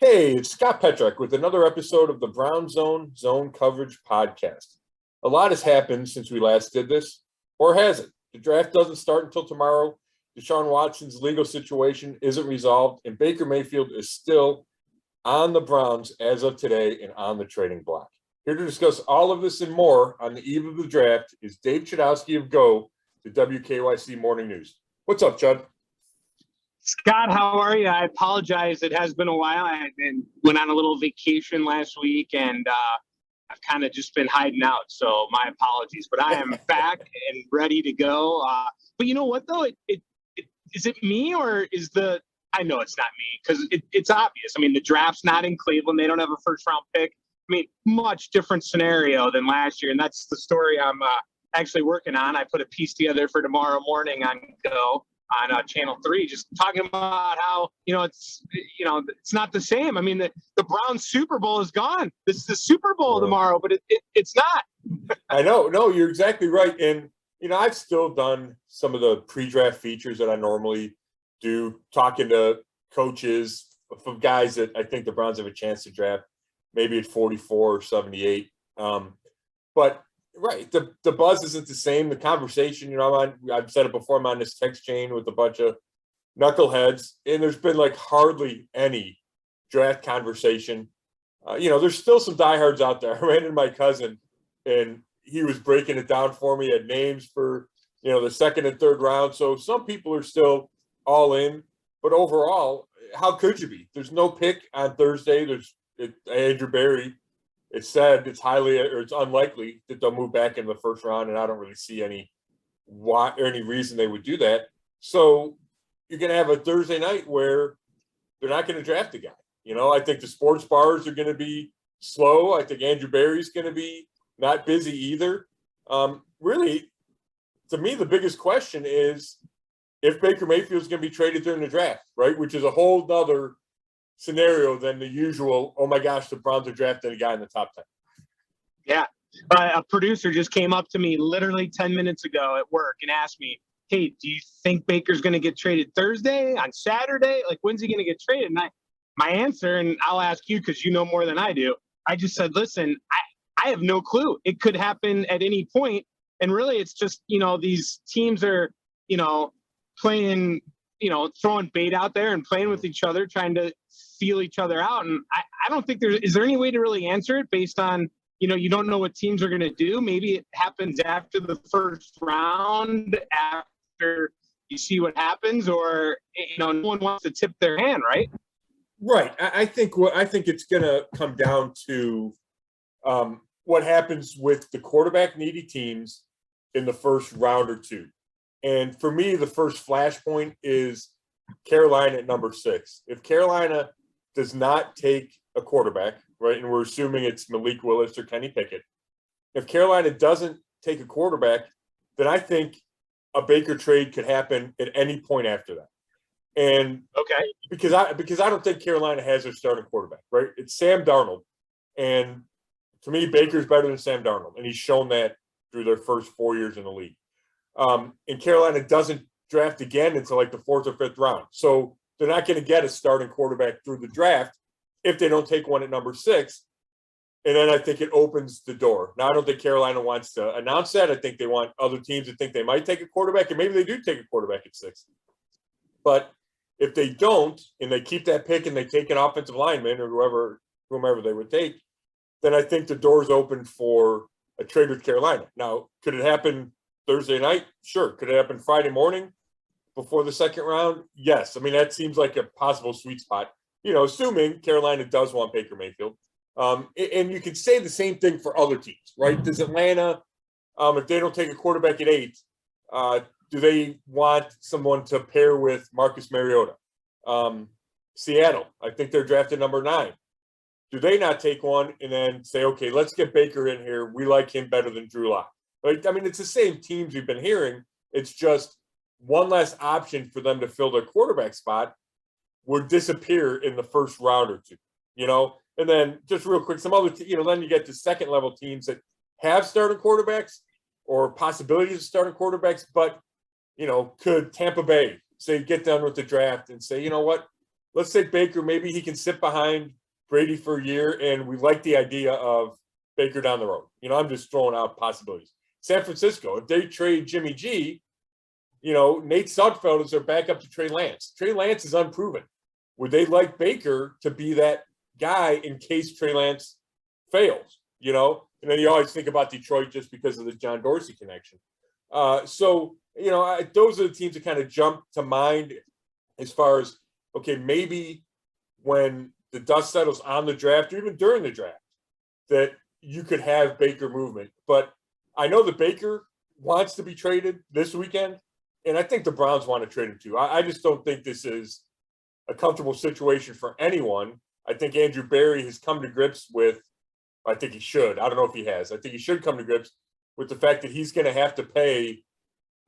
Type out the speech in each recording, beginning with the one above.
Hey, it's Scott Petrak with another episode of the Brown Zone Coverage Podcast. A lot has happened since we last did this, or has it? The draft doesn't start until tomorrow. Deshaun Watson's legal situation isn't resolved, and Baker Mayfield is still on the Browns as of today and on the trading block. Here to discuss all of this and more on the eve of the draft is Dave Chudowsky of Go, the WKYC Morning News. What's up, Chud? Scott, how are you? I apologize. It has been a while. I went on a little vacation last week, and I've kind of just been hiding out. So my apologies. But I am back and ready to go. But you know what, though? Is it me or is the – I know it's not me because it's obvious. I mean, the draft's not in Cleveland. They don't have a first-round pick. I mean, much different scenario than last year, and that's the story I'm actually working on. I put a piece together for tomorrow morning on Go. On Channel 3, just talking about how, it's not the same. I mean, the Browns Super Bowl is gone. This is the Super Bowl tomorrow, but it's not. I know. No, you're exactly right. And, I've still done some of the pre-draft features that I normally do, talking to coaches of guys that I think the Browns have a chance to draft, maybe at 44 or 78. But right. The buzz isn't the same. The conversation, I've said it before, I'm on this text chain with a bunch of knuckleheads, and there's been like hardly any draft conversation. There's still some diehards out there. I ran into my cousin, and he was breaking it down for me, had names for, the second and third round. So some people are still all in, but overall, how could you be? There's no pick on Thursday. Andrew Berry. It's said it's unlikely that they'll move back in the first round, and I don't really see any reason they would do that. So you're going to have a Thursday night where they're not going to draft a guy. I think the sports bars are going to be slow. I think Andrew Berry's going to be not busy either. Really, to me, the biggest question is if Baker Mayfield's going to be traded during the draft, right? Which is a whole nother scenario than the usual, oh my gosh, the Browns are drafting a guy in the top 10. Yeah. A producer just came up to me literally 10 minutes ago at work and asked me, hey, do you think Baker's going to get traded Thursday, on Saturday? Like, when's he going to get traded? And my answer, and I'll ask you because you know more than I do, I just said, listen, I have no clue. It could happen at any point. And really, it's just, these teams are, playing, throwing bait out there and playing with each other, trying to feel each other out. And I don't think is there any way to really answer it based on, you don't know what teams are going to do. Maybe it happens after the first round, after you see what happens, or, no one wants to tip their hand, right? Right. I think it's going to come down to what happens with the quarterback needy teams in the first round or two. And for me, the first flashpoint is Carolina at number 6. If Carolina does not take a quarterback, right, and we're assuming it's Malik Willis or Kenny Pickett, if Carolina doesn't take a quarterback, then I think a Baker trade could happen at any point after that. And okay, because I don't think Carolina has their starting quarterback, right? It's Sam Darnold, and to me, Baker's better than Sam Darnold, and he's shown that through their first 4 years in the league. And Carolina doesn't draft again until like the 4th or 5th round. So they're not going to get a starting quarterback through the draft if they don't take one at number 6. And then I think it opens the door. Now, I don't think Carolina wants to announce that. I think they want other teams to think they might take a quarterback, and maybe they do take a quarterback at 6. But if they don't, and they keep that pick and they take an offensive lineman or whomever they would take, then I think the door's open for a trade with Carolina. Now, could it happen Thursday night? Sure. Could it happen Friday morning before the second round? Yes. I mean, that seems like a possible sweet spot, assuming Carolina does want Baker Mayfield. And you could say the same thing for other teams, right? Does Atlanta, if they don't take a quarterback at 8, do they want someone to pair with Marcus Mariota? Seattle, I think they're drafted number 9. Do they not take one and then say, okay, let's get Baker in here. We like him better than Drew Lock. Right? I mean, it's the same teams we've been hearing. It's just one less option for them to fill their quarterback spot would disappear in the first round or two, And then just real quick, some other, then you get to second level teams that have starting quarterbacks or possibilities of starting quarterbacks, but, could Tampa Bay say, get done with the draft and say, you know what, let's say Baker, maybe he can sit behind Brady for a year, and we like the idea of Baker down the road. I'm just throwing out possibilities. San Francisco, if they trade Jimmy G, Nate Sudfeld is their backup to Trey Lance. Trey Lance is unproven. Would they like Baker to be that guy in case Trey Lance fails? And then you always think about Detroit just because of the John Dorsey connection. Those are the teams that kind of jump to mind as far as, okay, maybe when the dust settles on the draft or even during the draft, that you could have Baker movement. But I know that Baker wants to be traded this weekend, and I think the Browns want to trade him too. I just don't think this is a comfortable situation for anyone. I think Andrew Berry has come to grips with, I think he should. I don't know if he has. I think he should come to grips with the fact that he's going to have to pay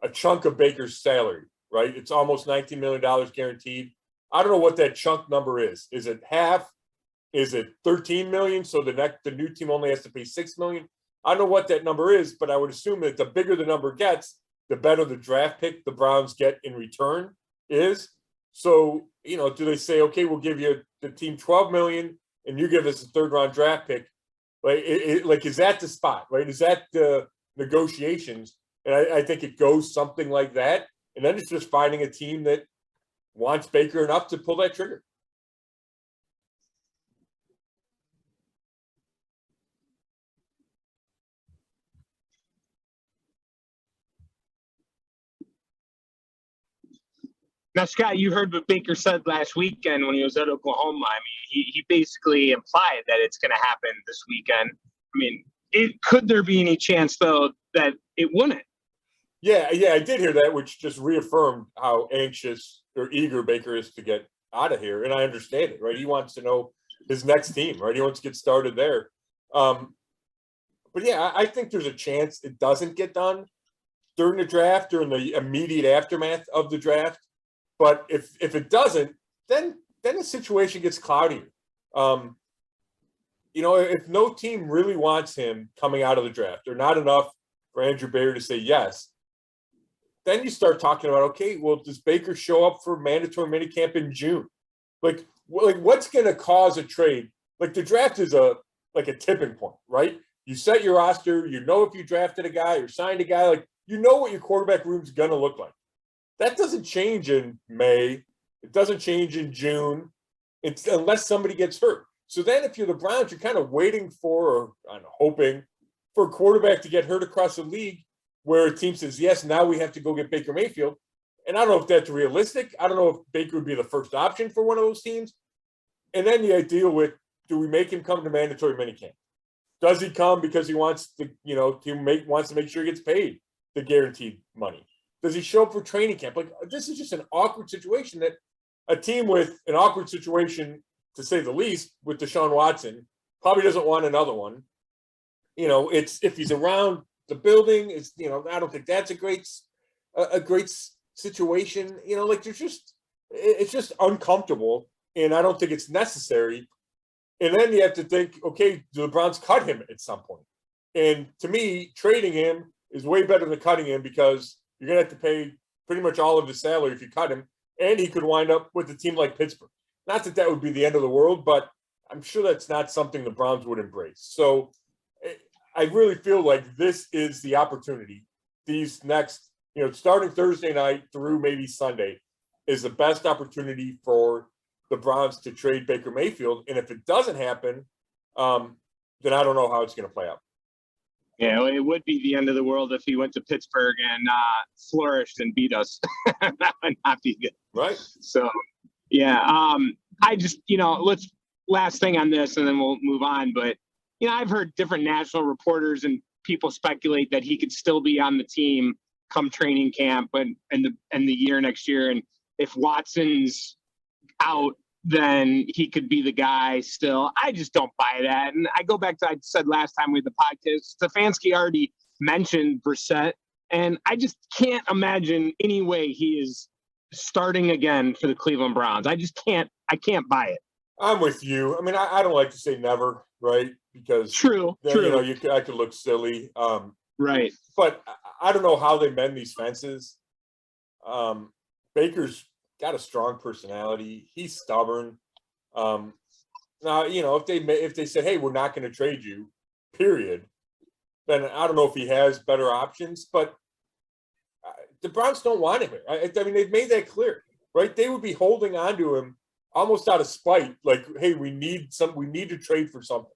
a chunk of Baker's salary, right? It's almost $19 million guaranteed. I don't know what that chunk number is. Is it half? Is it 13 million? So the new team only has to pay 6 million. I don't know what that number is, but I would assume that the bigger the number gets, the better the draft pick the Browns get in return is. So, do they say, okay, we'll give you the team 12 million and you give us a third round draft pick? Is that the spot, right? Is that the negotiations? And I think it goes something like that. And then it's just finding a team that wants Baker enough to pull that trigger. Now, Scott, you heard what Baker said last weekend when he was at Oklahoma. I mean, he basically implied that it's going to happen this weekend. I mean, could there be any chance, though, that it wouldn't? Yeah, I did hear that, which just reaffirmed how anxious or eager Baker is to get out of here. And I understand it, right? He wants to know his next team, right? He wants to get started there. But yeah, I think there's a chance it doesn't get done during the draft, during the immediate aftermath of the draft. But if it doesn't, then the situation gets cloudier. If no team really wants him coming out of the draft, or not enough for Andrew Berry to say yes, then you start talking about, okay, well, does Baker show up for mandatory minicamp in June? Like what's going to cause a trade? Like the draft is a tipping point, right? You set your roster, if you drafted a guy or signed a guy, what your quarterback room is going to look like. That doesn't change in May. It doesn't change in June, unless somebody gets hurt. So then if you're the Browns, you're kind of waiting for, or hoping for a quarterback to get hurt across the league where a team says, yes, now we have to go get Baker Mayfield. And I don't know if that's realistic. I don't know if Baker would be the first option for one of those teams. And then you deal with, do we make him come to mandatory minicamp? Does he come because he wants to, wants to make sure he gets paid the guaranteed money? Does he show up for training camp? This is just an awkward situation that a team with an awkward situation, to say the least, with Deshaun Watson, probably doesn't want another one. It's if he's around the building, it's, I don't think that's a great situation. It's just uncomfortable, and I don't think it's necessary. And then you have to think, okay, do the Browns cut him at some point? And to me, trading him is way better than cutting him, because you're going to have to pay pretty much all of his salary if you cut him, and he could wind up with a team like Pittsburgh. Not that would be the end of the world, but I'm sure that's not something the Browns would embrace. So I really feel like this is the opportunity. These next, starting Thursday night through maybe Sunday is the best opportunity for the Browns to trade Baker Mayfield. And if it doesn't happen, then I don't know how it's going to play out. Yeah, it would be the end of the world if he went to Pittsburgh and flourished and beat us. That would not be good. Right. So, yeah, I just, let's last thing on this and then we'll move on. But, I've heard different national reporters and people speculate that he could still be on the team come training camp and the year next year. And if Watson's out, then he could be the guy still. I just don't buy that. And I go back to, I said last time we had the podcast, Stefanski already mentioned Brissette, and I just can't imagine any way he is starting again for the Cleveland Browns. I can't buy it. I'm with you. I mean, I don't like to say never, right? Because true. I could look silly. Right. But I don't know how they mend these fences. Baker's got a strong personality. He's stubborn. Now, if they said, hey, we're not going to trade you, period, then I don't know if he has better options, but the Browns don't want him here. I mean, they've made that clear, right? They would be holding on to him almost out of spite, like, hey, we need to trade for something.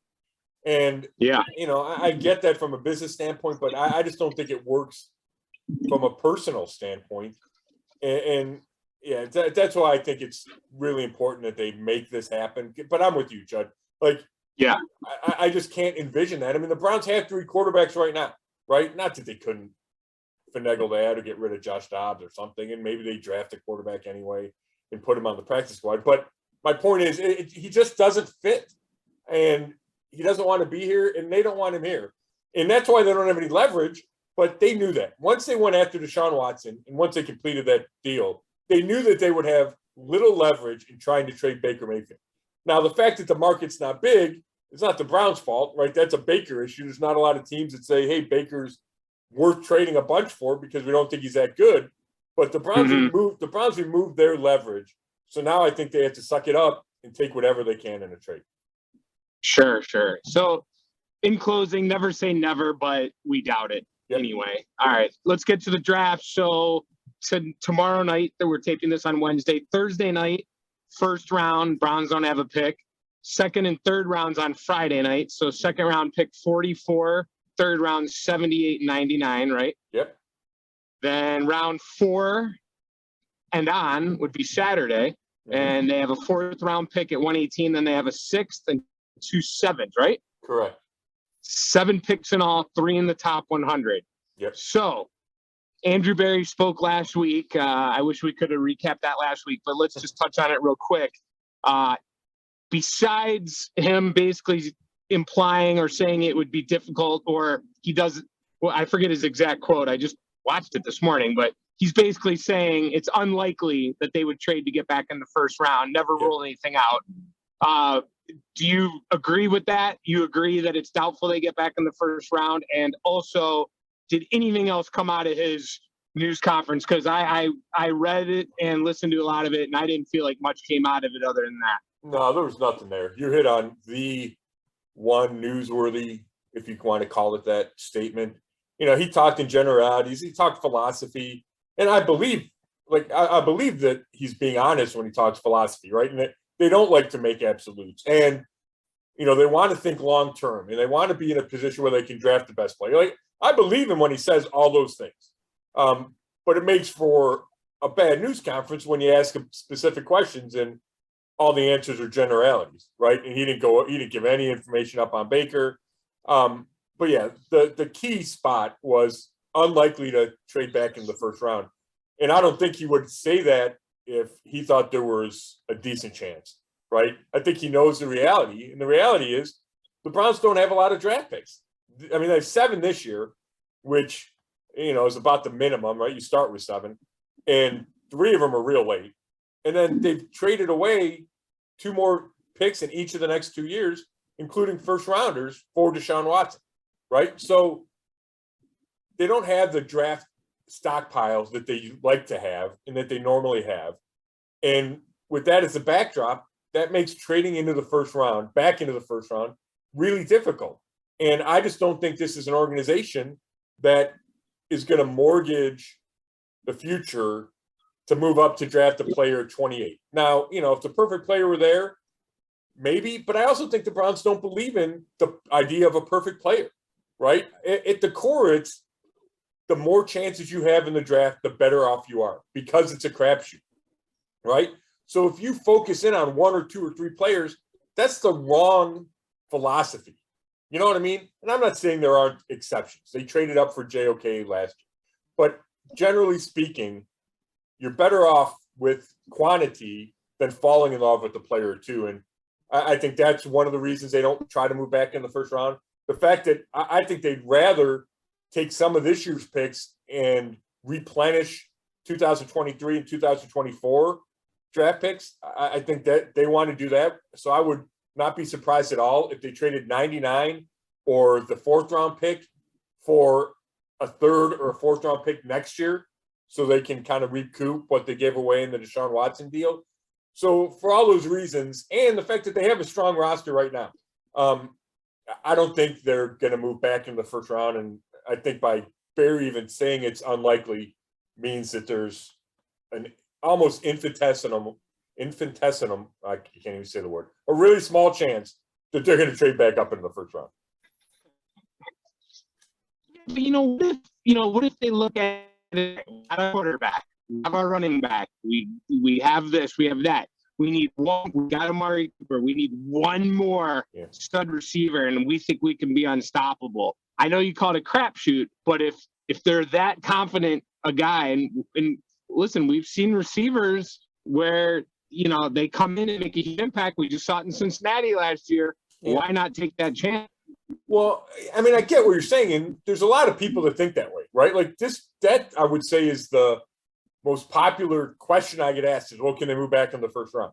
And, yeah, I get that from a business standpoint, but I just don't think it works from a personal standpoint. And yeah, that's why I think it's really important that they make this happen. But I'm with you, Judd. Like, yeah, I just can't envision that. I mean, the Browns have 3 quarterbacks right now, right? Not that they couldn't finagle that or get rid of Josh Dobbs or something, and maybe they draft a quarterback anyway and put him on the practice squad. But my point is, he just doesn't fit, and he doesn't want to be here, and they don't want him here. And that's why they don't have any leverage, but they knew that. Once they went after Deshaun Watson, and once they completed that deal, they knew that they would have little leverage in trying to trade Baker Mayfield. Now, the fact that the market's not big, it's not the Browns' fault, right? That's a Baker issue. There's not a lot of teams that say, hey, Baker's worth trading a bunch for because we don't think he's that good. But the Browns removed their leverage. So now I think they have to suck it up and take whatever they can in a trade. Sure. So in closing, never say never, but we doubt it anyway. All right, let's get to the draft. So tomorrow night, that we're taping this on Wednesday, Thursday night, first round, Browns don't have a pick. Second and third rounds on Friday night. So second round pick 44, third round 78-99, right? Yep. Then round 4 and on would be Saturday. Mm-hmm. And they have a 4th round pick at 118. Then they have a 6th and 2 7s, right? Correct. 7 picks in all, 3 in the top 100. Yep. So Andrew Berry spoke last week. I wish we could have recapped that last week, but let's just touch on it real quick. Besides him basically implying or saying it would be difficult, or he does, well, I forget his exact quote. I just watched it this morning, but he's basically saying it's unlikely that they would trade to get back in the first round, never rule anything out. Do you agree with that? You agree that it's doubtful they get back in the first round? And also, did anything else come out of his news conference? Because I read it and listened to a lot of it, and I didn't feel like much came out of it other than that. No, there was nothing there. You hit on the one newsworthy, if you want to call it that, statement. He talked in generalities. He talked philosophy. And I believe that he's being honest when he talks philosophy, right? And they don't like to make absolutes. And, they want to think long term, and they want to be in a position where they can draft the best player. Like, I believe him when he says all those things. But it makes for a bad news conference when you ask him specific questions and all the answers are generalities, right? And he didn't give any information up on Baker. But yeah, the key spot was unlikely to trade back in the first round. And I don't think he would say that if he thought there was a decent chance, right? I think he knows the reality. And the reality is the Browns don't have a lot of draft picks. I mean, they have 7 this year, which, is about the minimum, right? You start with 7. And 3 of them are real late. And then they've traded away 2 more picks in each of the next 2 years, including first rounders for Deshaun Watson, right? So they don't have the draft stockpiles that they like to have and that they normally have. And with that as a backdrop, that makes trading back into the first round, really difficult. And I just don't think this is an organization that is going to mortgage the future to move up to draft a player at 28. Now, if the perfect player were there, maybe, but I also think the Browns don't believe in the idea of a perfect player, right? At the core, it's the more chances you have in the draft, the better off you are because it's a crapshoot, right? So if you focus in on 1 or 2 or 3 players, that's the wrong philosophy. You know what I mean? And I'm not saying there aren't exceptions. They traded up for JOK last year. But generally speaking, you're better off with quantity than falling in love with the player or 2. And I think that's one of the reasons they don't try to move back in the first round. The fact that I think they'd rather take some of this year's picks and replenish 2023 and 2024 draft picks. I think that they want to do that. So I would not be surprised at all if they traded 99 or the 4th round pick for a 3rd or a 4th round pick next year so they can kind of recoup what they gave away in the Deshaun Watson deal. So for all those reasons, and the fact that they have a strong roster right now, I don't think they're going to move back in the first round. And I think by Barry even saying it's unlikely means that there's an almost infinitesimal, I can't even say the word, a really small chance that they're going to trade back up in the first round. But what if they look at it, at our quarterback, we have our running back, we have this, we have that. We need one. We got Amari Cooper. We need one more stud receiver, and we think we can be unstoppable. I know you call it a crapshoot, but if they're that confident a guy, and listen, we've seen receivers where they come in and make a huge impact. We just saw it in Cincinnati last year. Yeah. Why not take that chance? Well, I mean, I get what you're saying, and there's a lot of people that think that way, right? Like that I would say is the most popular question I get asked is, well, can they move back in the first round?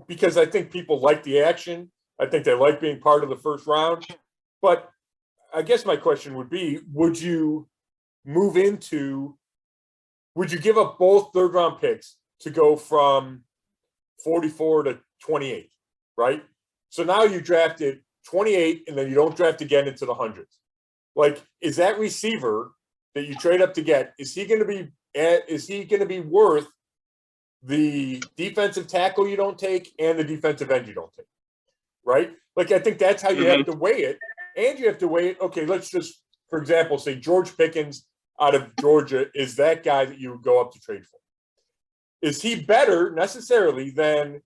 Because I think people like the action. I think they like being part of the first round. But I guess my question would be, would you give up both third round picks to go from 44 to 28, right? So now you drafted 28 and then you don't draft again into the hundreds. Like, is that receiver that you trade up to get, is he going to be worth the defensive tackle you don't take and the defensive end you don't take, right? Like, I think that's how you have to weigh it. And you have to weigh it. Okay, let's just, for example, say George Pickens out of Georgia is that guy that you would go up to trade for. Is he better necessarily than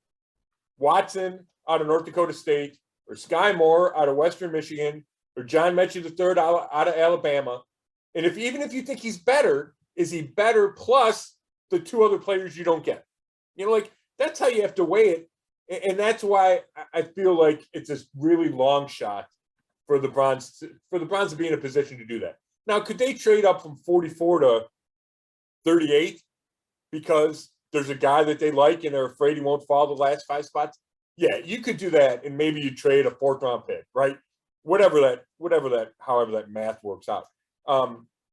Watson out of North Dakota State, or Sky Moore out of Western Michigan, or John Mechie III out of Alabama? And even if you think he's better, is he better plus the two other players you don't get? Like, that's how you have to weigh it. And that's why I feel like it's a really long shot for the Browns to be in a position to do that. Now, could they trade up from 44 to 38 because there's a guy that they like and they're afraid he won't fall the last 5 spots? Yeah, you could do that, and maybe you trade a 4th round pick, right? However that math works out.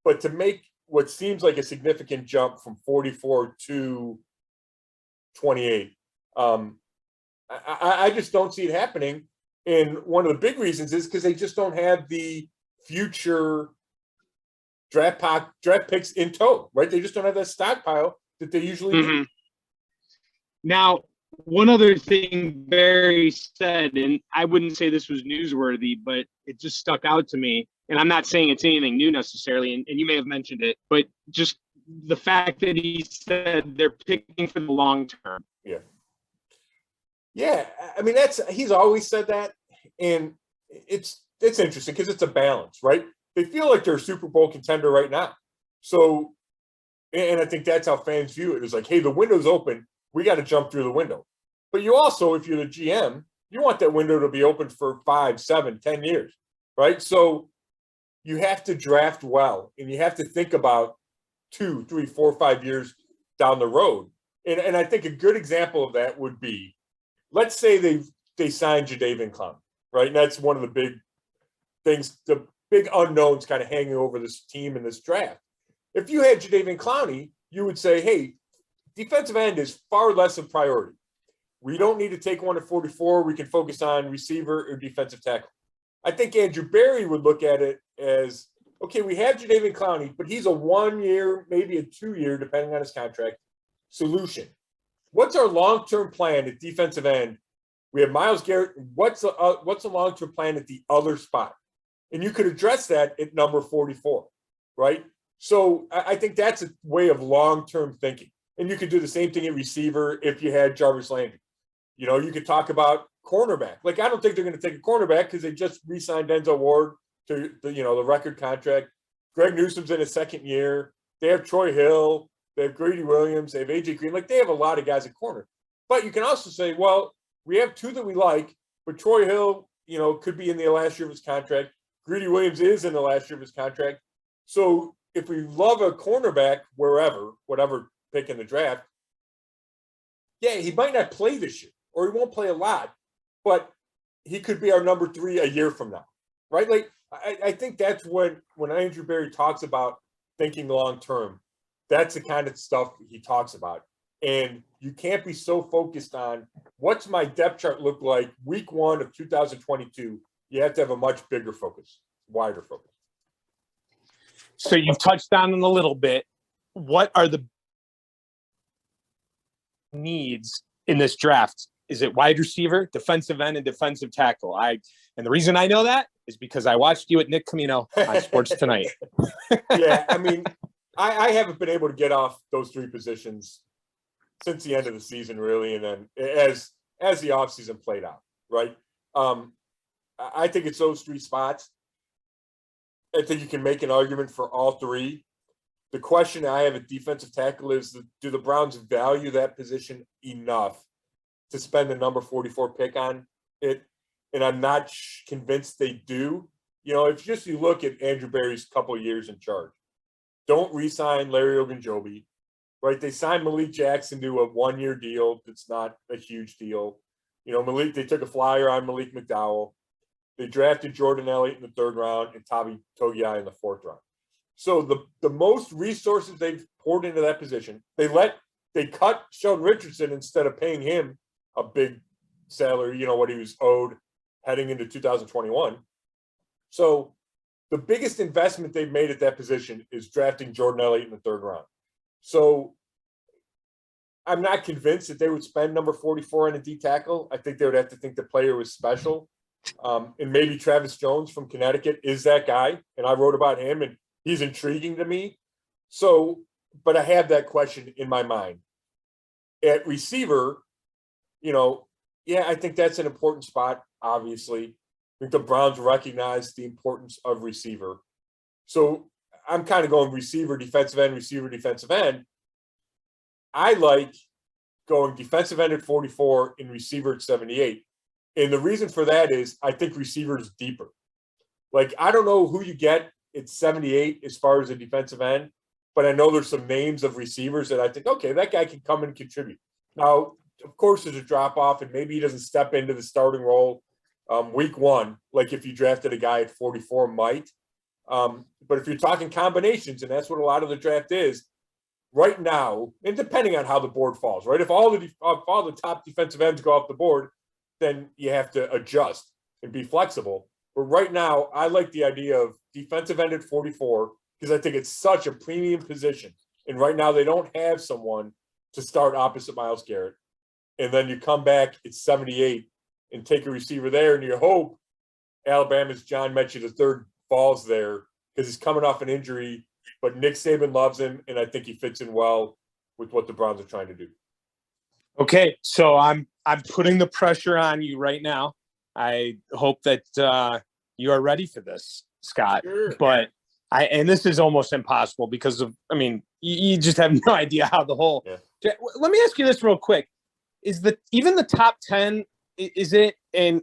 But to make what seems like a significant jump from 44 to 28, I just don't see it happening. And one of the big reasons is because they just don't have the future draft picks in tow, right? They just don't have that stockpile that they usually do. Now, one other thing Barry said, and I wouldn't say this was newsworthy, but it just stuck out to me. And I'm not saying it's anything new necessarily, and you may have mentioned it, but just the fact that he said they're picking for the long term. Yeah. I mean, he's always said that, and it's interesting because it's a balance, right? They feel like they're a Super Bowl contender right now. So, and I think that's how fans view it. It's like, hey, the window's open. We got to jump through the window. But you also, if you're the GM, you want that window to be open for 5, 7, 10 years, right? So you have to draft well, and you have to think about 2, 3, 4, 5 years down the road. And I think a good example of that would be, let's say they signed Jadeveon Clowney, right? And that's one of the big things, the big unknowns kind of hanging over this team in this draft. If you had Jadeveon Clowney, you would say, hey, defensive end is far less a priority. We don't need to take one at 44. We can focus on receiver or defensive tackle. I think Andrew Barry would look at it as, okay, we have Jadeveon Clowney, but he's a 1 year, maybe a 2 year, depending on his contract, solution. What's our long-term plan at defensive end? We have Myles Garrett. What's a long-term plan at the other spot? And you could address that at number 44, right? So I think that's a way of long-term thinking. And you could do the same thing at receiver if you had Jarvis Landry. You could talk about cornerback. Like, I don't think they're going to take a cornerback because they just re-signed Denzel Ward to the record contract. Greg Newsom's in his 2nd year. They have Troy Hill. They have Greedy Williams. They have AJ Green. Like, they have a lot of guys at corner. But you can also say, well, we have 2 that we like, but Troy Hill, could be in the last year of his contract. Greedy Williams is in the last year of his contract. So if we love a cornerback whatever pick in the draft, yeah, he might not play this year, or he won't play a lot, but he could be our number 3 a year from now, right? Like, I think that's when Andrew Barry talks about thinking long term, That's the kind of stuff he talks about. And you can't be so focused on what's my depth chart look like week 1 of 2022. You have to have a much bigger focus, wider focus. So you've touched on it a little bit. What are the needs in this draft? Is it wide receiver, defensive end, and defensive tackle? And the reason I know that is because I watched you at Nick Camino on Sports Tonight. Yeah, I mean, I haven't been able to get off those 3 positions since the end of the season, really, and then as the offseason played out, right? I think it's those 3 spots. I think you can make an argument for all 3. The question I have at defensive tackle is, do the Browns value that position enough to spend the number 44 pick on it? And I'm not convinced they do. You know, if you look at Andrew Berry's couple of years in charge, don't re-sign Larry Ogunjobi, right? They signed Malik Jackson to a 1-year deal. That's not a huge deal. You know, they took a flyer on Malik McDowell. They drafted Jordan Elliott in the 3rd round and Tavi Togiai in the 4th round. So the most resources they've poured into that position, they cut Sheldon Richardson instead of paying him a big salary, you know, what he was owed heading into 2021. So the biggest investment they've made at that position is drafting Jordan Elliott in the 3rd round. So I'm not convinced that they would spend number 44 on a D tackle. I think they would have to think the player was special. And maybe Travis Jones from Connecticut is that guy. And I wrote about him, and he's intriguing to me. So, but I have that question in my mind. At receiver, you know, yeah, I think that's an important spot, obviously. I think the Browns recognize the importance of receiver. So I'm kind of going receiver, defensive end. I like going defensive end at 44 and receiver at 78. And the reason for that is I think receiver is deeper. Like, I don't know who you get at 78 as far as a defensive end, but I know there's some names of receivers that I think, okay, that guy can come and contribute. Now, of course, there's a drop-off, and maybe he doesn't step into the starting role week 1, like if you drafted a guy at 44 might. But if you're talking combinations, and that's what a lot of the draft is, right now, and depending on how the board falls, right? If all the top defensive ends go off the board, then you have to adjust and be flexible. But right now, I like the idea of defensive end at 44 because I think it's such a premium position. And right now, they don't have someone to start opposite Myles Garrett. And then you come back at 78 and take a receiver there, and you hope Alabama's John Mechie III falls there because he's coming off an injury. But Nick Saban loves him, and I think he fits in well with what the Browns are trying to do. Okay, so I'm putting the pressure on you right now. I hope that you are ready for this, Scott. Sure. But and this is almost impossible because of, I mean, you just have no idea how the whole. Yeah. Let me ask you this real quick: is even the top 10? Is it? And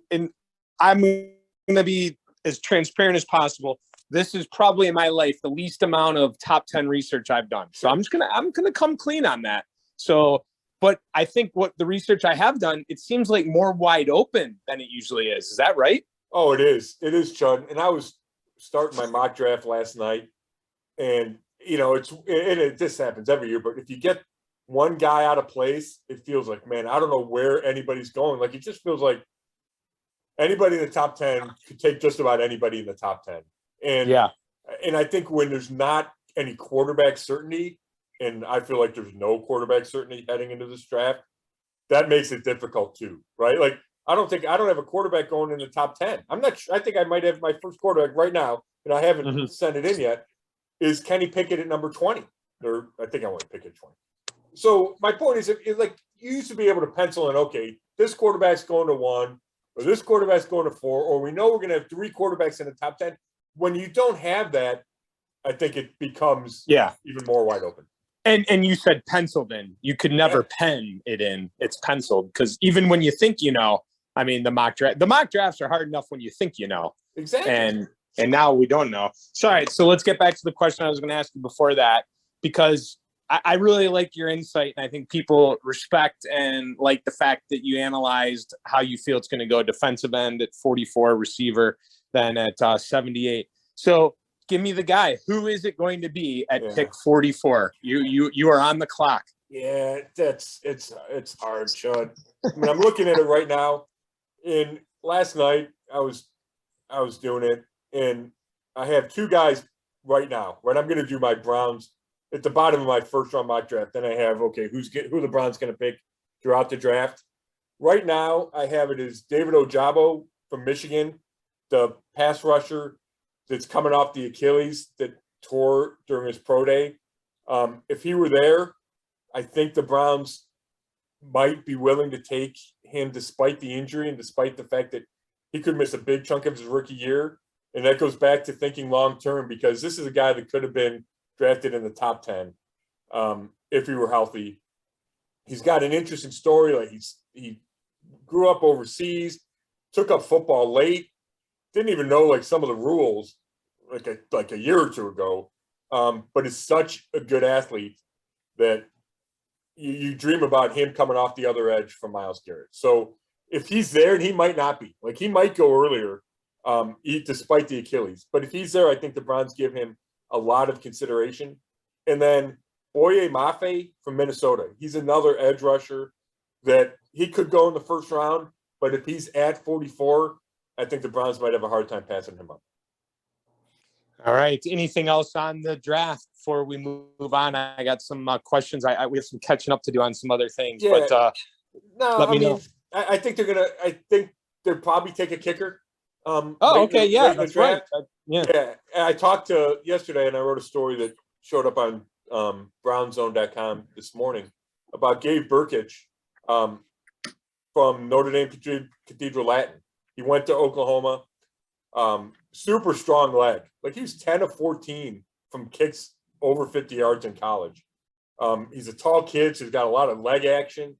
I'm going to be as transparent as possible. This is probably in my life the least amount of top 10 research I've done. So I'm gonna come clean on that. So. But I think what the research I have done, it seems like more wide open than it usually is. Is that right? Oh, it is. It is, Chud. And I was starting my mock draft last night. And, you know, this happens every year. But if you get one guy out of place, it feels like, man, I don't know where anybody's going. Like, it just feels like anybody in the top 10 could take just about anybody in the top 10. And, yeah. And I think when there's not any quarterback certainty, and I feel like there's no quarterback certainty heading into this draft, that makes it difficult too, right? Like, I don't have a quarterback going in the top 10. I'm not sure. I think I might have my first quarterback right now, and I haven't sent it in yet, is Kenny Pickett at number 20. Or I think I want to pick at 20. So my point is, like, you used to be able to pencil in, okay, this quarterback's going to 1, or this quarterback's going to 4, or we know we're going to have 3 quarterbacks in the top 10. When you don't have that, I think it becomes even more wide open. And you said penciled in. You could never pen it in. It's penciled because even when you think you know, I mean, the mock drafts are hard enough when you think you know. Exactly. And now we don't know. So, all right, so let's get back to the question I was going to ask you before that, because I really like your insight, and I think people respect and like the fact that you analyzed how you feel it's going to go defensive end at 44, receiver then at 78. So give me the guy. Who is it going to be at pick 44? You are on the clock. Yeah, it's hard, Chud. I mean, I'm looking at it right now. And last night I was doing it, and I have two guys right now. Right, I'm going to do my Browns at the bottom of my first round mock draft. Then I have who the Browns going to pick throughout the draft. Right now, I have it as David Ojabo from Michigan, the pass rusher that's coming off the Achilles that tore during his pro day. If he were there, I think the Browns might be willing to take him despite the injury and despite the fact that he could miss a big chunk of his rookie year. And that goes back to thinking long-term, because this is a guy that could have been drafted in the top 10 if he were healthy. He's got an interesting story. Like he grew up overseas, took up football late, didn't even know like some of the rules like a year or two ago, but is such a good athlete that you dream about him coming off the other edge from Myles Garrett. So if he's there, and he might not be, like he might go earlier, despite the Achilles. But if he's there, I think the Browns give him a lot of consideration. And then Boye Mafe from Minnesota. He's another edge rusher that he could go in the first round, but if he's at 44, I think the Browns might have a hard time passing him up. All right. Anything else on the draft before we move on? I got some questions. We have some catching up to do on some other things. Yeah. But let me know. I think they'll probably take a kicker. Okay. Yeah, that's right. Yeah. I talked to yesterday, and I wrote a story that showed up on brownzone.com this morning about Gabe Burkich from Notre Dame Cathedral Latin. He went to Oklahoma. Super strong leg. Like he was 10 of 14 from kicks over 50 yards in college. He's a tall kid, so he's got a lot of leg action.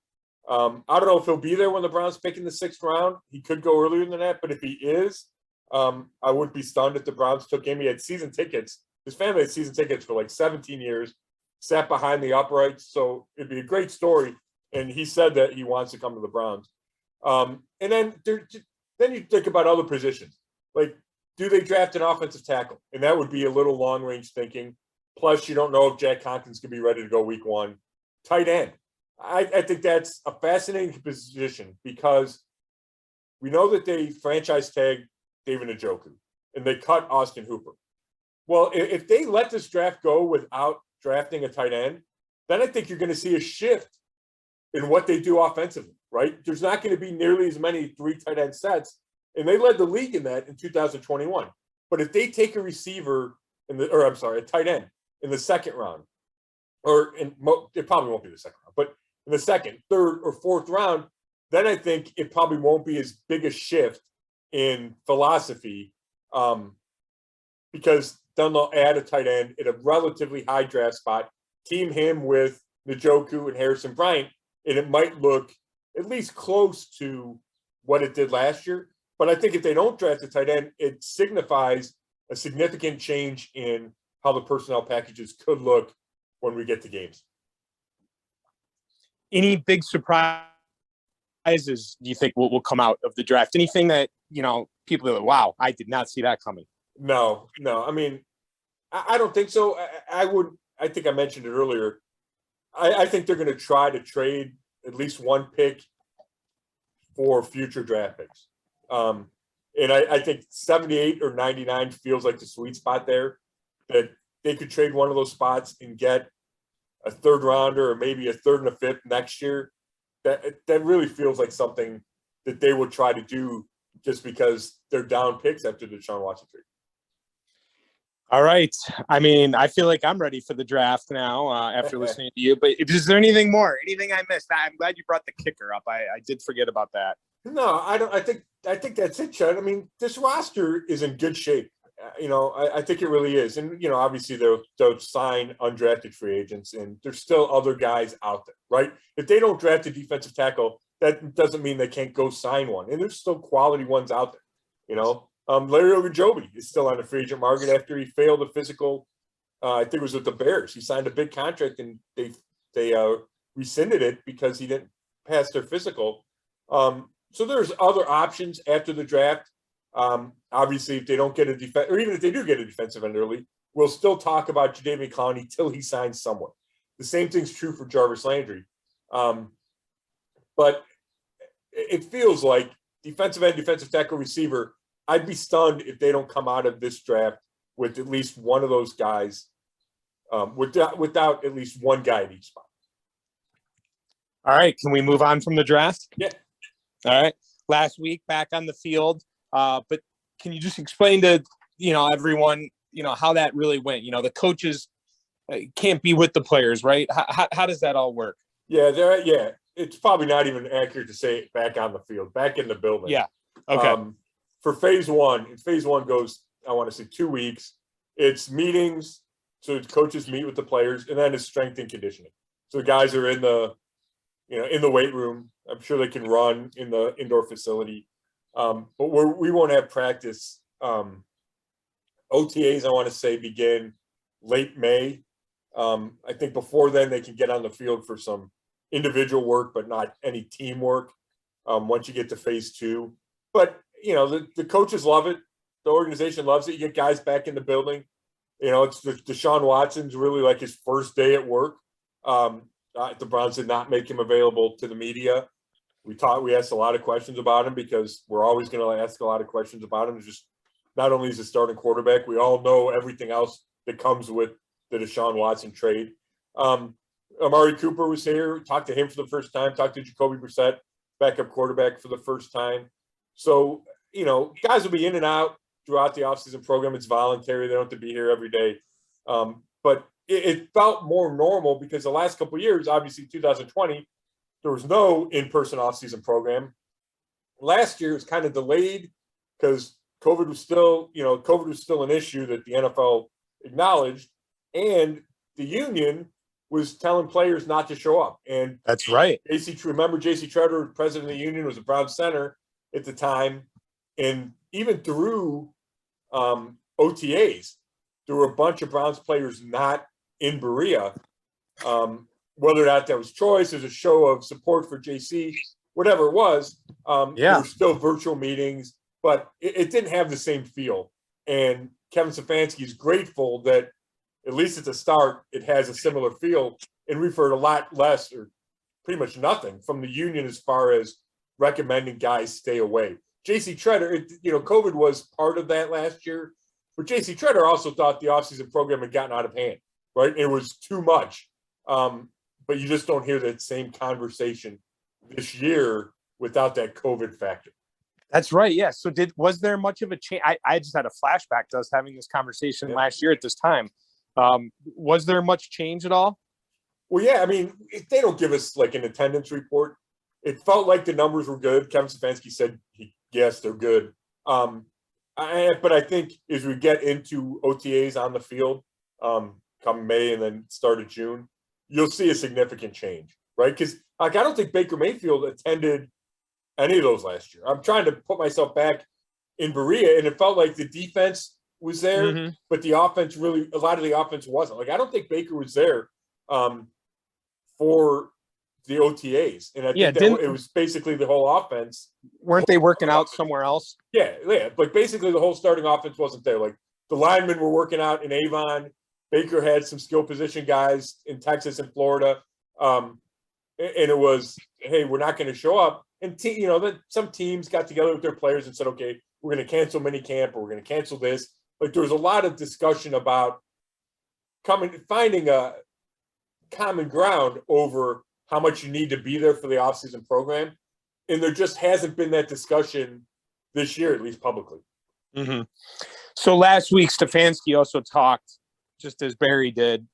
I don't know if he'll be there when the Browns pick in the 6th round. He could go earlier than that, but if he is, I wouldn't be stunned if the Browns took him. He had season tickets. His family had season tickets for like 17 years, sat behind the uprights. So it'd be a great story. And he said that he wants to come to the Browns. And then you think about other positions. Like, do they draft an offensive tackle? And that would be a little long-range thinking. Plus, you don't know if Jack Conklin can be ready to go week 1. Tight end. I think that's a fascinating position because we know that they franchise tagged David Njoku and they cut Austin Hooper. Well, if they let this draft go without drafting a tight end, then I think you're going to see a shift in what they do offensively, right? There's not going to be nearly as many 3 tight end sets, and they led the league in that in 2021. But if they take a receiver a tight end in the 2nd round, it probably won't be the 2nd round, but in the 2nd, 3rd, or 4th round, then I think it probably won't be as big a shift in philosophy because then they'll add a tight end at a relatively high draft spot, team him with Njoku and Harrison Bryant, and it might look at least close to what it did last year. But I think if they don't draft a tight end, it signifies a significant change in how the personnel packages could look when we get to games. Any big surprises do you think will come out of the draft? Anything that, people are like, wow, I did not see that coming? No. I mean, I don't think so. I think I mentioned it earlier. I think they're going to try to trade at least one pick for future draft picks. And I think 78 or 99 feels like the sweet spot there, that they could trade one of those spots and get a 3rd rounder or maybe a 3rd and a 5th next year. That really feels like something that they would try to do just because they're down picks after the Deshaun Watson trade. All right. I mean, I feel like I'm ready for the draft now after listening to you. But is there anything more? Anything I missed? I'm glad you brought the kicker up. I did forget about that. No, I don't. I think that's it, Chad. I mean, this roster is in good shape. I think it really is. And, obviously they'll sign undrafted free agents, and there's still other guys out there, right? If they don't draft a defensive tackle, that doesn't mean they can't go sign one. And there's still quality ones out there, Larry Ogunjobi is still on the free agent market after he failed a physical. I think it was with the Bears. He signed a big contract, and they rescinded it because he didn't pass their physical. So there's other options after the draft. Obviously, if they don't get a defense, or even if they do get a defensive end early, we'll still talk about Jadeveon Clowney till he signs somewhere. The same thing's true for Jarvis Landry. But it feels like defensive end, defensive tackle, receiver, I'd be stunned if they don't come out of this draft with at least one of those guys, without at least one guy at each spot. All right. Can we move on from the draft? Yeah. All right. Last week back on the field. But can you just explain to, everyone, how that really went? The coaches can't be with the players, right? How does that all work? Yeah. It's probably not even accurate to say back on the field, back in the building. Yeah. Okay. For phase one goes, I want to say 2 weeks. It's meetings. So coaches meet with the players, and then it's strength and conditioning. So the guys are in the weight room. I'm sure they can run in the indoor facility. But we won't have practice. OTAs, I want to say, begin late May. I think before then they can get on the field for some individual work, but not any teamwork once you get to phase two. But, the coaches love it. The organization loves it. You get guys back in the building. It's Deshaun Watson's really like his first day at work. The Browns did not make him available to the media. We asked a lot of questions about him because we're always going to ask a lot of questions about him. It's just not only is he a starting quarterback, we all know everything else that comes with the Deshaun Watson trade. Amari Cooper was here, talked to him for the first time, talked to Jacoby Brissette, backup quarterback, for the first time. So, guys will be in and out throughout the offseason program. It's voluntary. They don't have to be here every day. But it felt more normal because the last couple of years, obviously 2020, there was no in-person offseason program. Last year was kind of delayed because COVID was still an issue that the NFL acknowledged, and the union was telling players not to show up. And that's right. Remember J.C. Tretter, president of the union, was a Brown center at the time, and even through OTAs, there were a bunch of Browns players not in Berea. Whether or not that was choice, as a show of support for JC, whatever it was, there were still virtual meetings, but it didn't have the same feel. And Kevin Stefanski is grateful that, at least at the start, it has a similar feel. And we've heard a lot less, or pretty much nothing, from the union as far as recommending guys stay away. JC Tretter, COVID was part of that last year, but JC Tretter also thought the offseason program had gotten out of hand, right? It was too much. But you just don't hear that same conversation this year without that COVID factor. That's right. Yeah. So was there much of a change? I just had a flashback to us having this conversation last year at this time. Was there much change at all? Well, yeah. I mean, if they don't give us like an attendance report, it felt like the numbers were good. Kevin Stefanski said, yes, they're good. But I think as we get into OTAs on the field come May and then start of June, you'll see a significant change, right? Because I don't think Baker Mayfield attended any of those last year. I'm trying to put myself back in Berea, and it felt like the defense was there, but the offense a lot of the offense wasn't. Like, I don't think Baker was there for the OTAs. And I think it was basically the whole offense. Weren't they working out somewhere else? Yeah. Like, basically the whole starting offense wasn't there. Like, the linemen were working out in Avon. Baker had some skill position guys in Texas and Florida. And it was, hey, we're not going to show up. And, then some teams got together with their players and said, okay, we're going to cancel minicamp, or we're going to cancel this. Like, there was a lot of discussion about finding a common ground over how much you need to be there for the offseason program. And there just hasn't been that discussion this year, at least publicly. Mm-hmm. So last week, Stefanski also talked, just as Barry did.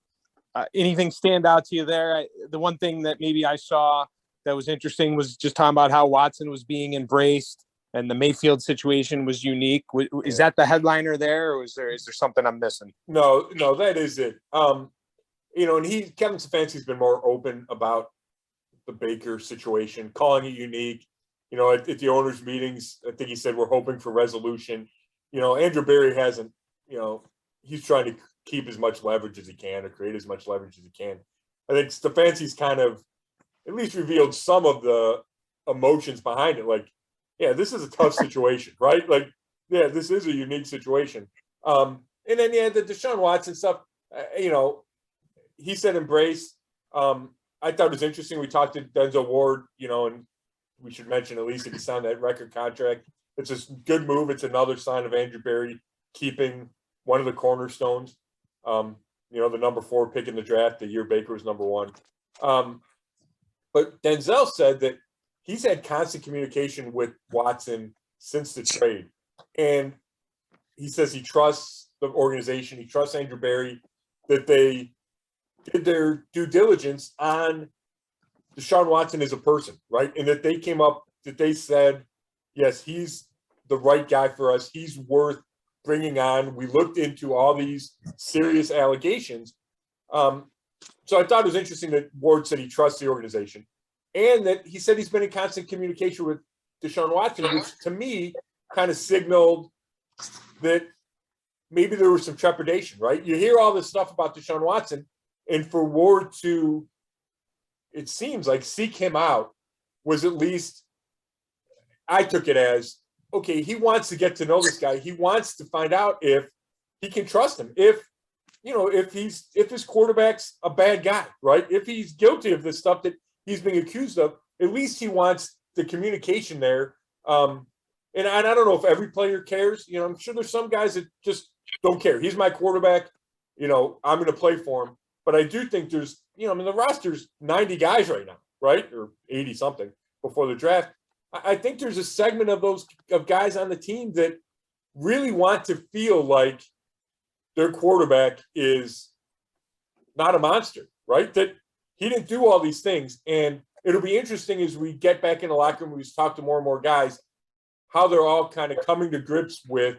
Anything stand out to you there? The one thing that maybe I saw that was interesting was just talking about how Watson was being embraced and the Mayfield situation was unique. Is that the headliner there, or is there something I'm missing? No, that is it. And Kevin Stefanski's been more open about the Baker situation, calling it unique. At the owners' meetings, I think he said we're hoping for resolution. Andrew Berry hasn't, he's trying to keep as much leverage as he can, or create as much leverage as he can. I think Stefanski's kind of at least revealed some of the emotions behind it. Like, yeah, this is a tough situation, right? Like, Yeah, this is a unique situation. And then, yeah, the Deshaun Watson stuff, he said embrace. I thought it was interesting. We talked to Denzel Ward, and we should mention at least if he signed that record contract, it's a good move. It's another sign of Andrew Berry keeping one of the cornerstones. The number 4 pick in the draft, the year Baker was number 1. But Denzel said that he's had constant communication with Watson since the trade. And he says he trusts the organization. He trusts Andrew Berry, that they did their due diligence on Deshaun Watson as a person, right? And that they said, yes, he's the right guy for us. He's worth bringing on. We looked into all these serious allegations. So I thought it was interesting that Ward said he trusts the organization, and that he said he's been in constant communication with Deshaun Watson, which to me kind of signaled that maybe there was some trepidation, right? You hear all this stuff about Deshaun Watson, and for Ward to, it seems like, seek him out was at least, I took it as, okay, he wants to get to know this guy. He wants to find out if he can trust him. If his quarterback's a bad guy, right? If he's guilty of this stuff that he's being accused of, at least he wants the communication there. And I don't know if every player cares. I'm sure there's some guys that just don't care. He's my quarterback. I'm going to play for him. But I do think there's, the roster's 90 guys right now, right? Or 80 something before the draft. I think there's a segment of guys on the team that really want to feel like their quarterback is not a monster, right? That he didn't do all these things. And it'll be interesting as we get back in the locker room, we talk to more and more guys, how they're all kind of coming to grips with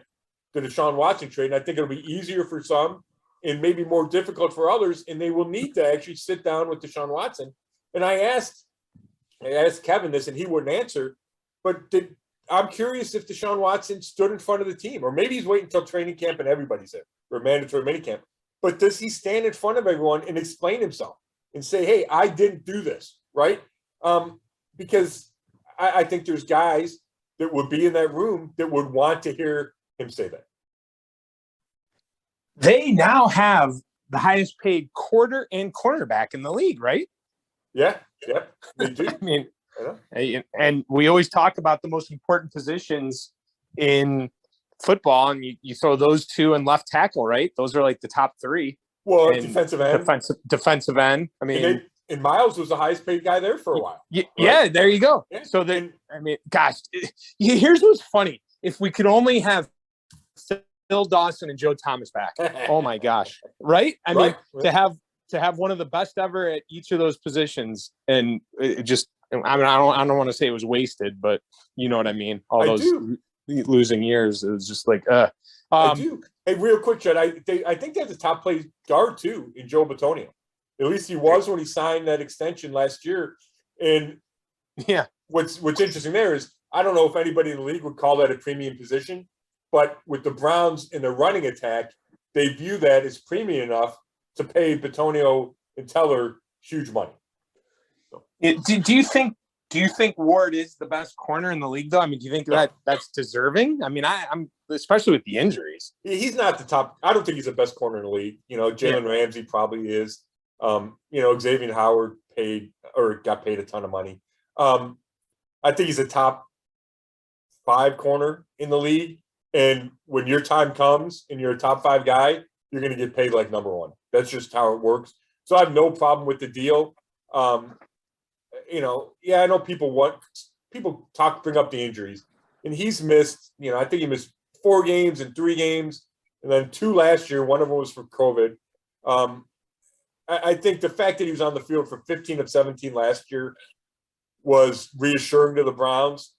the Deshaun Watson trade. And I think it'll be easier for some and maybe more difficult for others. And they will need to actually sit down with Deshaun Watson. And I asked Kevin this, and he wouldn't answer. But I'm curious if Deshaun Watson stood in front of the team, or maybe he's waiting until training camp and everybody's there, or mandatory minicamp. But does he stand in front of everyone and explain himself and say, hey, I didn't do this, right? Because I think there's guys that would be in that room that would want to hear him say that. They now have the highest paid quarter and cornerback in the league, right? Yeah, they do. I mean, and we always talk about the most important positions in football, and you throw those two and left tackle, right? Those are like the top 3. Well, defensive end. Defensive end. I mean, and Miles was the highest paid guy there for a while. Yeah, right? Yeah, there you go. Yeah. So then, I mean, gosh, here's what's funny. If we could only have Phil Dawson and Joe Thomas back, oh my gosh, right? I mean, to have one of the best ever at each of those positions, and it just, I mean, I don't want to say it was wasted, but you know what I mean. Those losing years, it was just like, I do. Hey, real quick, Chad, I think they have the top play guard too in Joe Bitonio. At least he was when he signed that extension last year. And yeah, what's interesting there is I don't know if anybody in the league would call that a premium position, but with the Browns in their running attack, they view that as premium enough to pay Bitonio and Teller huge money. So. Do you think Ward is the best corner in the league, though? I mean, do you think that's deserving? I mean, I'm especially with the injuries. He's not the top. I don't think he's the best corner in the league. Jalen Ramsey probably is. Xavier Howard got paid a ton of money. I think he's a top 5 corner in the league. And when your time comes and you're a top 5 guy, you're going to get paid like number 1. That's just how it works. So I have no problem with the deal. I know people bring up the injuries, and he's missed, I think he missed 4 games and 3 games, and then 2 last year. One of them was for COVID. I think the fact that he was on the field for 15 of 17 last year was reassuring to the Browns.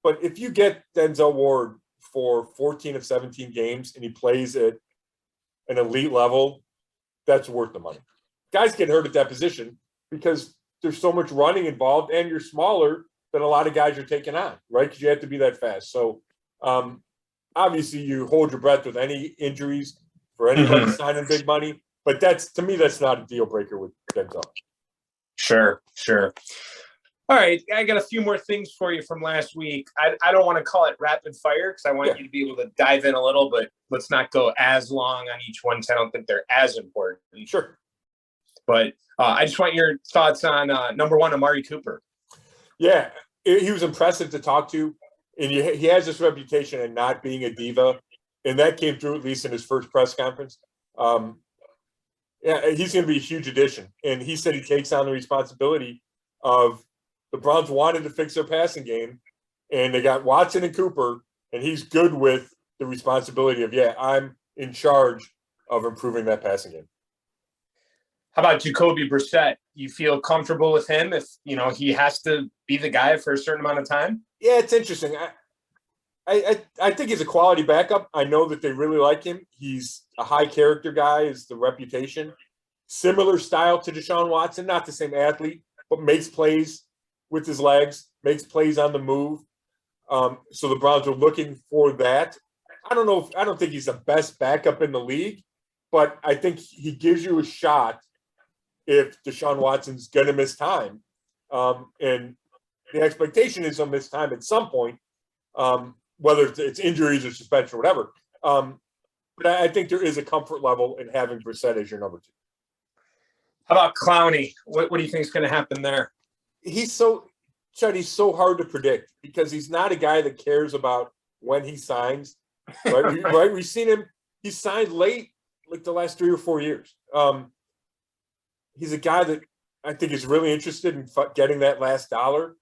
But if you get Denzel Ward for 14 of 17 games and he plays at an elite level, that's worth the money. Guys get hurt at that position because there's so much running involved, and you're smaller than a lot of guys you're taking on, right? Because you have to be that fast. So obviously you hold your breath with any injuries for anybody signing big money. But to me, that's not a deal breaker with Denzel. Sure. All right, I got a few more things for you from last week. I don't want to call it rapid fire because I want you to be able to dive in a little, but let's not go as long on each one. I don't think they're as important. Sure. But I just want your thoughts on number one, Amari Cooper. Yeah, he was impressive to talk to, and he has this reputation of not being a diva, and that came through at least in his first press conference. Yeah, he's going to be a huge addition, and he said he takes on the responsibility of the Browns wanted to fix their passing game, and they got Watson and Cooper, and he's good with the responsibility of, I'm in charge of improving that passing game. How about Jacoby Brissette? You feel comfortable with him if, he has to be the guy for a certain amount of time? Yeah, it's interesting. I think he's a quality backup. I know that they really like him. He's a high character guy, is the reputation. Similar style to Deshaun Watson, not the same athlete, but makes plays with his legs, makes plays on the move. So the Browns are looking for that. I don't think he's the best backup in the league, but I think he gives you a shot if Deshaun Watson's going to miss time. And the expectation is he'll miss time at some point, whether it's injuries or suspension or whatever. But I think there is a comfort level in having Brissette as your number two. How about Clowney? What do you think is going to happen there? He's so hard to predict because he's not a guy that cares about when he signs. Right? Right? We've seen him. He signed late, like the last 3 or 4 years. He's a guy that I think is really interested in getting that last dollar.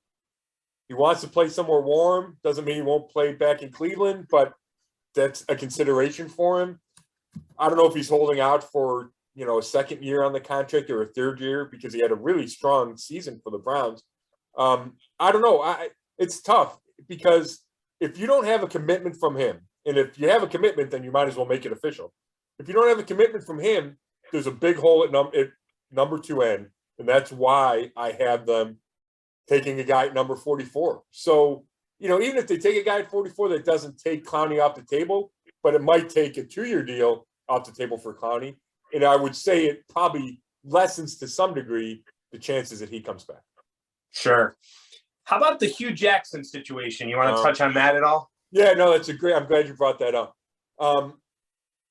He wants to play somewhere warm. Doesn't mean he won't play back in Cleveland, but that's a consideration for him. I don't know if he's holding out for a second year on the contract or a third year because he had a really strong season for the Browns. I don't know. It's tough because if you don't have a commitment from him, and if you have a commitment, then you might as well make it official. If you don't have a commitment from him, there's a big hole at number 2 end, and that's why I have them taking a guy at number 44. So, even if they take a guy at 44 that doesn't take Clowney off the table, but it might take a 2-year deal off the table for Clowney, and I would say it probably lessens to some degree the chances that he comes back. Sure. How about the Hugh Jackson situation? You want to touch on that at all? Yeah, no, I'm glad you brought that up.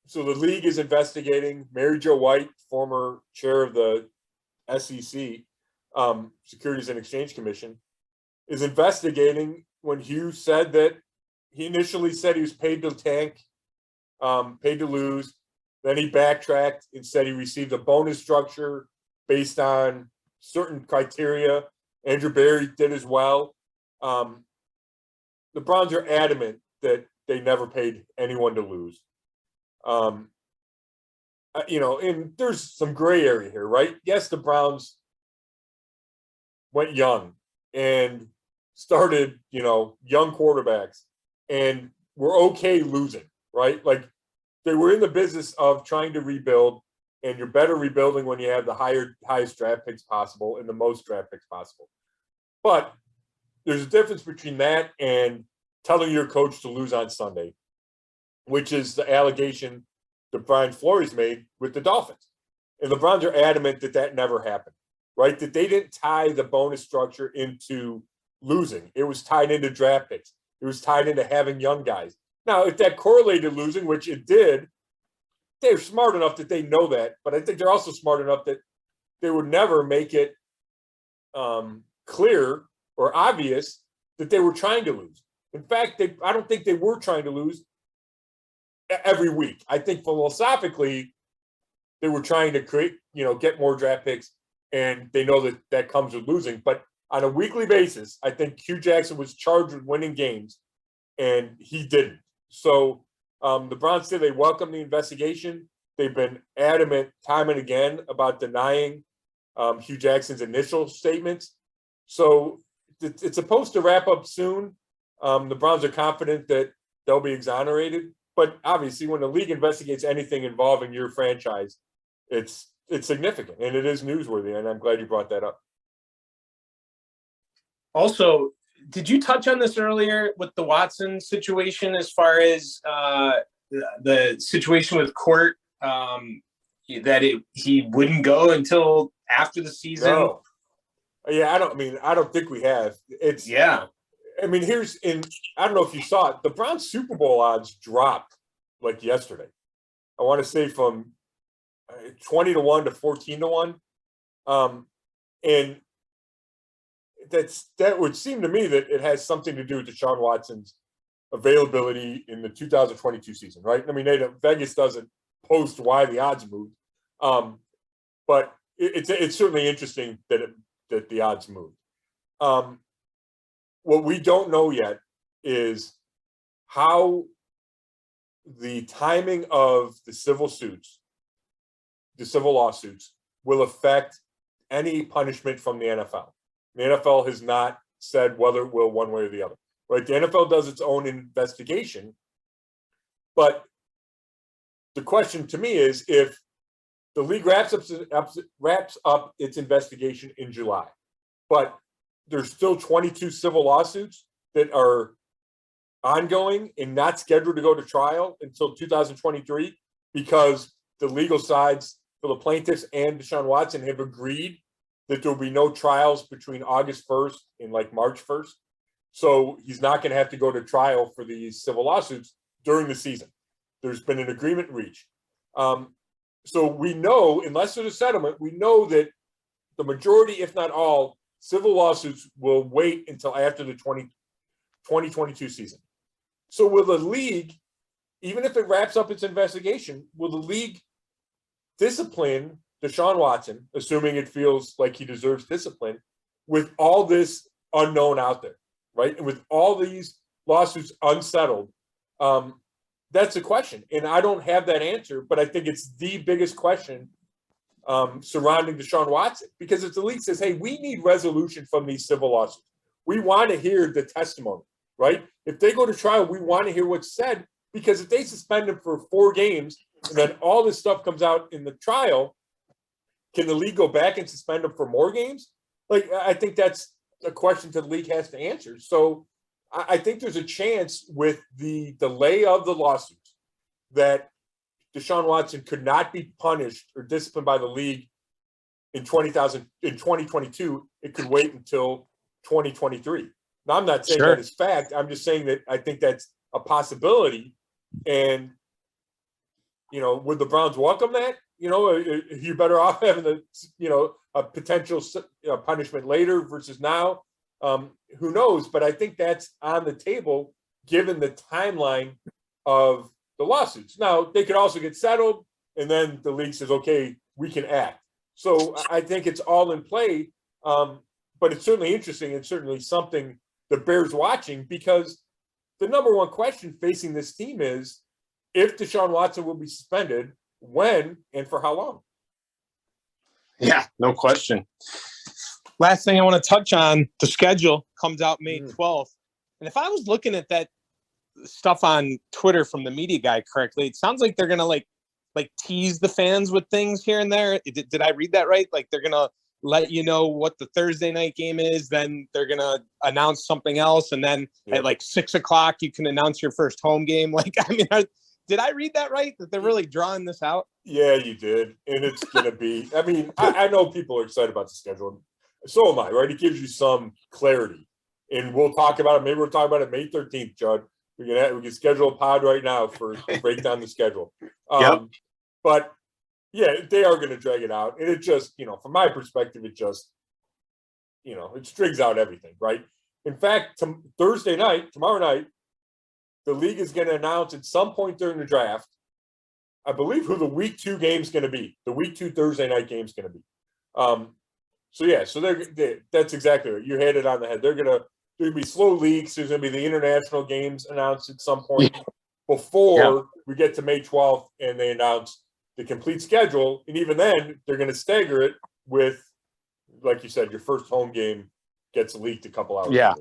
So the league is investigating. Mary Jo White, former chair of the SEC, Securities and Exchange Commission, is investigating when Hugh said that he initially said he was paid to tank, paid to lose. Then he backtracked and said he received a bonus structure based on certain criteria. Andrew Berry did as well. The Browns are adamant that they never paid anyone to lose. And there's some gray area here, right? Yes, the Browns went young and started, young quarterbacks and were okay losing, right? Like they were in the business of trying to rebuild, and you're better rebuilding when you have the highest draft picks possible and the most draft picks possible. But there's a difference between that and telling your coach to lose on Sunday, which is the allegation that Brian Flores made with the Dolphins. And the Browns are adamant that that never happened, right? That they didn't tie the bonus structure into losing. It was tied into draft picks. It was tied into having young guys. Now, if that correlated losing, which it did, they're smart enough that they know that. But I think they're also smart enough that they would never make it clear or obvious that they were trying to lose. In fact, I don't think they were trying to lose every week. I think philosophically, they were trying to create, get more draft picks, and they know that that comes with losing. But on a weekly basis, I think Hugh Jackson was charged with winning games, and he didn't. So the Browns say they welcome the investigation. They've been adamant time and again about denying Hugh Jackson's initial statements. So it's supposed to wrap up soon. The Browns are confident that they'll be exonerated. But obviously, when the league investigates anything involving your franchise, it's significant, and it is newsworthy, and I'm glad you brought that up. Also, did you touch on this earlier with the Watson situation as far as the situation with court, that he wouldn't go until after the season? Yeah, I don't think we have. It's Yeah. I mean, I don't know if you saw it. The Browns Super Bowl odds dropped like yesterday. I want to say from 20-1 to 14-1. And that would seem to me that it has something to do with Deshaun Watson's availability in the 2022 season, right? I mean, Vegas doesn't post why the odds moved, but it's certainly interesting that the odds moved. What we don't know yet is how the timing of the civil lawsuits will affect any punishment from the NFL. The NFL has not said whether it will one way or the other. Right? The NFL does its own investigation, but the question to me is if the league wraps up its investigation in July, but there's still 22 civil lawsuits that are ongoing and not scheduled to go to trial until 2023 because the legal sides for the plaintiffs and Deshaun Watson have agreed that there will be no trials between August 1st and like March 1st. So he's not going to have to go to trial for these civil lawsuits during the season. There's been an agreement reached. So we know, unless there's a settlement, we know that the majority, if not all, civil lawsuits will wait until after the 2022 season. So will the league, even if it wraps up its investigation, will the league discipline Deshaun Watson, assuming it feels like he deserves discipline, with all this unknown out there, right? And with all these lawsuits unsettled, that's a question. And I don't have that answer, but I think it's the biggest question surrounding Deshaun Watson. Because if the league says, hey, we need resolution from these civil lawsuits, we want to hear the testimony, right? If they go to trial, we want to hear what's said, because if they suspend him for 4 games and then all this stuff comes out in the trial, can the league go back and suspend him for more games? Like, I think that's a question that the league has to answer. So I think there's a chance with the delay of the lawsuits that Deshaun Watson could not be punished or disciplined by the league in 2022. It could wait until 2023. Now, I'm not saying that is fact. I'm just saying that I think that's a possibility. And, would the Browns welcome that? You're better off having a potential punishment later versus now. Who knows? But I think that's on the table given the timeline of the lawsuits. Now, they could also get settled, and then the league says, okay, we can act. So I think it's all in play. But it's certainly interesting. It's certainly something that bears watching, because the number one question facing this team is if Deshaun Watson will be suspended, when and for how long? Yeah, no question. Last thing I want to touch on, the schedule comes out May 12th. And if I was looking at that stuff on Twitter from the media guy correctly, it sounds like they're going to like tease the fans with things here and there. Did I read that right? Like they're going to let you know what the Thursday night game is. Then they're going to announce something else. And then at like 6:00, you can announce your first home game. Like, I mean, did I read that right? That they're really drawing this out? Yeah, you did. And it's going to be, I know people are excited about the schedule. So am I, right? It gives you some clarity. And we'll talk about it. Maybe we'll talk about it May 13th, Judd. We can schedule a pod right now to break down the schedule. But yeah, they are going to drag it out. And it just, from my perspective, it just, it strings out everything, right? In fact, tomorrow night, the league is going to announce at some point during the draft, I believe, who the week 2 game is going to be. The week 2 Thursday night game is going to be. So that's exactly right. You hit it on the head. There's going to be slow leaks. There's going to be the international games announced at some point before we get to May 12th and they announce the complete schedule. And even then, they're going to stagger it with, like you said, your first home game gets leaked a couple hours later.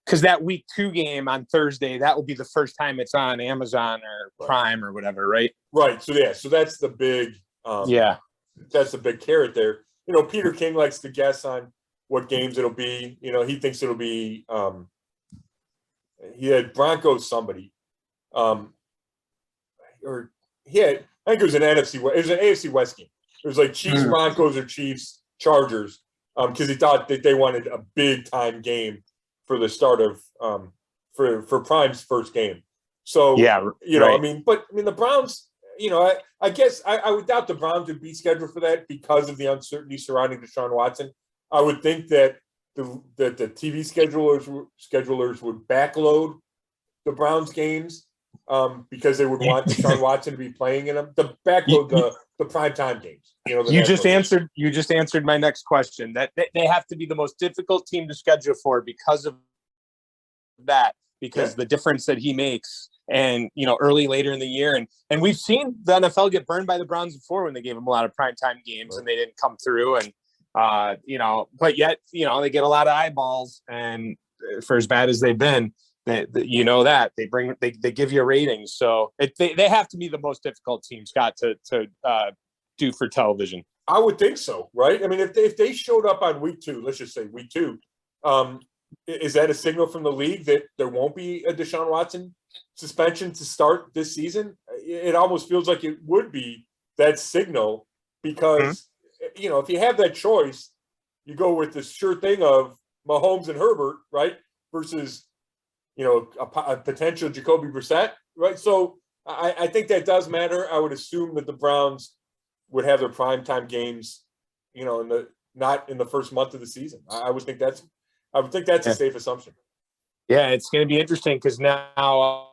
Because that week 2 game on Thursday, that will be the first time it's on Amazon or Prime or whatever, right? Right. So that's the big that's the big carrot there. Peter King likes to guess on what games it'll be. He thinks it'll be he had Broncos somebody. I think it was an NFC. It was an AFC West game. It was like Chiefs Broncos or Chiefs Chargers. because he thought that they wanted a big time game for the start of for Prime's first game. So right. I mean, the Browns, I guess I would doubt the Browns would be scheduled for that because of the uncertainty surrounding Deshaun Watson. I would think that the TV schedulers would backload the Browns games because they would want Deshaun Watson to be playing in them. The backload the primetime games. You just answered my next question. That they have to be the most difficult team to schedule for because of that. Because the difference that he makes, and early later in the year, and we've seen the NFL get burned by the Browns before when they gave them a lot of primetime games and they didn't come through, and but yet they get a lot of eyeballs, and for as bad as they've been, that they give you ratings, so they have to be the most difficult team, Scott, to do for television. I would think so, right? I mean, if they showed up on week 2, let's just say week 2. Is that a signal from the league that there won't be a Deshaun Watson suspension to start this season? It almost feels like it would be that signal because, if you have that choice, you go with the sure thing of Mahomes and Herbert, right? Versus, a potential Jacoby Brissette, right? So I think that does matter. I would assume that the Browns would have their primetime games, not in the first month of the season. I would think that's a safe assumption. Yeah, it's going to be interesting because now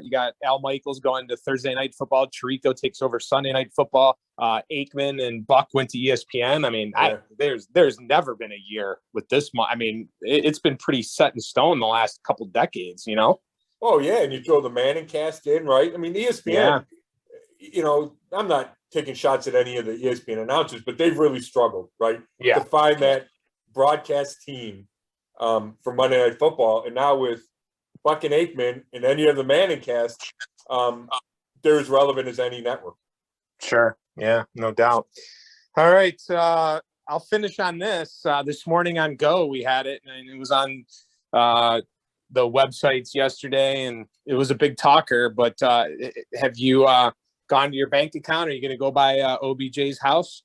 you got Al Michaels going to Thursday Night Football. Tirico takes over Sunday Night Football. Aikman and Buck went to ESPN. I mean, there's never been a year with this. I mean, it's been pretty set in stone the last couple decades, Oh, yeah, and you throw the Manning cast in, right? I mean, ESPN, I'm not taking shots at any of the ESPN announcers, but they've really struggled, right? Yeah. To find that broadcast team for Monday Night Football, and now with Buck and Aikman and any of the Manning cast, they're as relevant as any network. Sure. Yeah, no doubt. All right. I'll finish on this. This morning on Go, we had it, and it was on the websites yesterday, and it was a big talker. But have you gone to your bank account? Are you going to go by OBJ's house?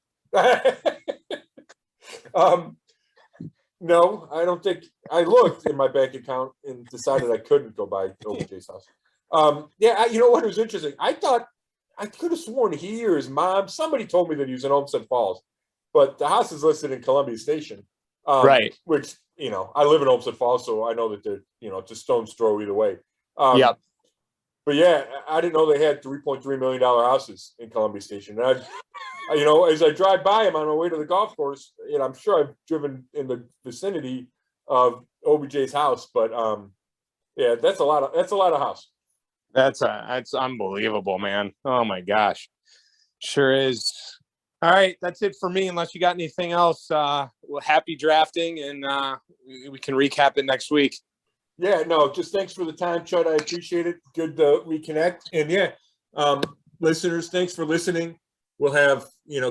No, I don't think. I looked in my bank account and decided I couldn't go by OBJ's house. You know what was interesting? I thought I could have sworn he or his mom, somebody told me that he was in Olmsted Falls, but the house is listed in Columbia Station. Right. Which, I live in Olmsted Falls, so I know that they're, it's a stone's throw either way. Yep. But yeah, I didn't know they had $3.3 million houses in Columbia Station. And as I drive by him on my way to the golf course, I'm sure I've driven in the vicinity of OBJ's house, but that's a lot of house. That's unbelievable, man. Oh my gosh. Sure is. All right. That's it for me. Unless you got anything else, happy drafting, and we can recap it next week. Yeah, no, just thanks for the time, Chud. I appreciate it. Good to reconnect. And listeners, thanks for listening. We'll have,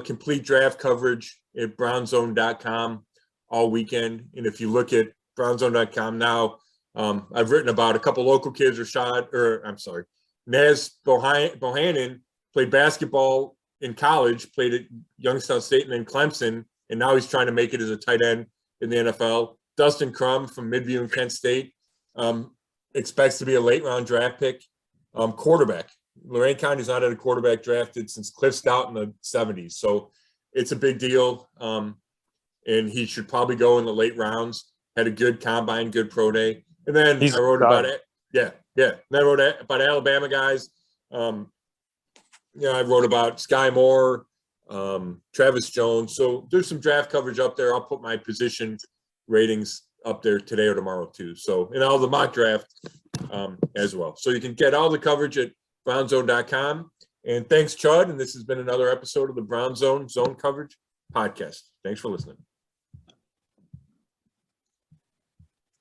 complete draft coverage at brownzone.com all weekend. And if you look at brownzone.com now, I've written about a couple local kids, Naz Bohannon played basketball in college, played at Youngstown State and then Clemson, and now he's trying to make it as a tight end in the NFL. Dustin Crum from Midview and Kent State expects to be a late round draft pick. Quarterback. Lorain County's not had a quarterback drafted since Cliff Stout in the 70s. So it's a big deal. And he should probably go in the late rounds. Had a good combine, good pro day. And then I wrote about it. Yeah. And I wrote about Alabama guys. I wrote about Sky Moore, Travis Jones. So there's some draft coverage up there. I'll put my position ratings up there today or tomorrow too. So, and all the mock draft as well. So you can get all the coverage at brownzone.com. And thanks, Chud. And this has been another episode of the Brown Zone Coverage Podcast. Thanks for listening.